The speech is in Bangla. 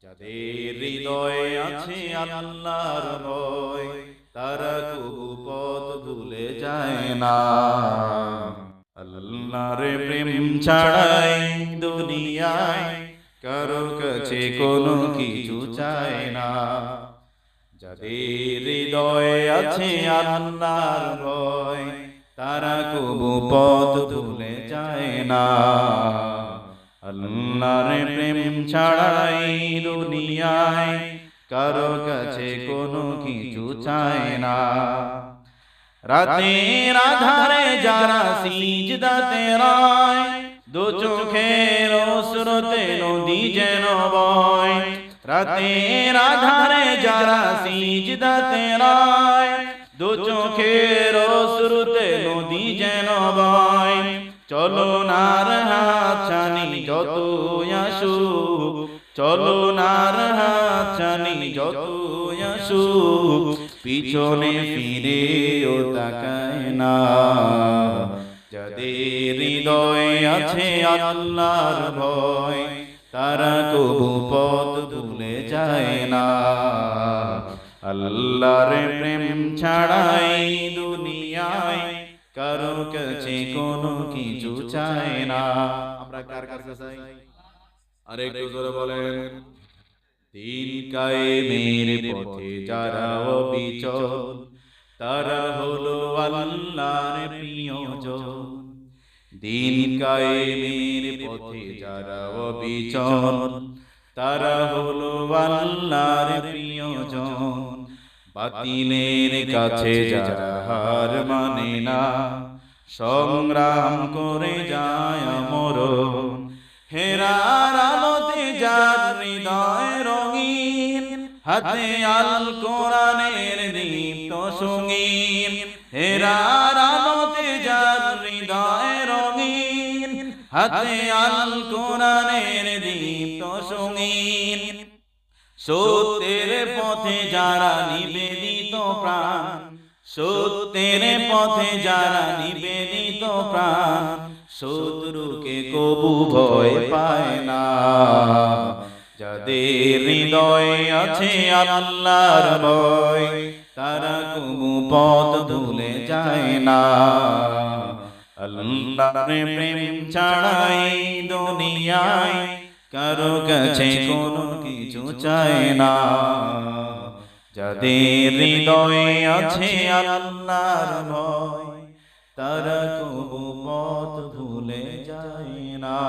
যাদের হৃদয়ে আছে আল্লাহর ভয়, তারা কবু পথ ভুলে যায় না। আল্লাহর প্রেম ছাড়াই দুনিয়ায় কারো কাছে কোনো কিছু চায় না। যাদের হৃদয়ে আছে আল্লাহর ভয়, তারা কবু পথ ভুলে যায় না। আল্লাহর প্রেম ছাড়াই দুনিয়ায় কারো কাছে কোনো কিছু চায় না। রাতের আধারে যারা সিজদাতে রয়, দু চোখের অশ্রুতে নদী যেন বয়। রাতের আধারে যারা সিজদাতে রয়, দু চোখের অশ্রুতে নদী যেন বয়। চলো নার হাতছানি যত আসুক, চলো নার হাতছানি যত আসুক, পিছনে ফিরেও তাকায় না। যাদের হৃদয়ে আছে আল্লাহর ভয়, তারা কবু পথ ভুলে যায় না। আল্লাহর প্রেম ছাড়াই দুনিয়ায় কারো কাছে কোনো কিছু চায় না। আমরা কার কাছে চাই? আরেকটু জোরে বলেন। দিন কায়েমের পথে যারা অবিচল, তারা হলো আল্লাহর প্রিয়জন। দিন কায়েমের পথে যারা অবিচল, তারা হলো আল্লাহর প্রিয়জন। বাতিলের কাছে যারা হার মানে না, সংগ্রাম করে যায় মরণ। হেরার আলোতে যার হৃদয় রঙিন, হাতে আল কোরআনের দীপ্ত সঙ্গীন। হেরার আলোতে যার হৃদয় রঙিন, হাতে আল কোরআনের দীপ্ত সঙ্গীন। সত্যের পথে যারা নিবেদিত প্রাণ, সত্যের পথে যারা নিবেদিত প্রাণ, শত্রুকে কবু ভয় পায় না। যাদের হৃদয়ে আছে আল্লাহর ভয়, তারা কবু পথ ভুলে যায় না। আল্লাহর প্রেম ছাড়াই দুনিয়ায় কারো কাছে কোনো কিছু চায় না। যাদের হৃদয়ে আছে আল্লাহর ভয়, তারা কবু পথ ভুলে যায় না।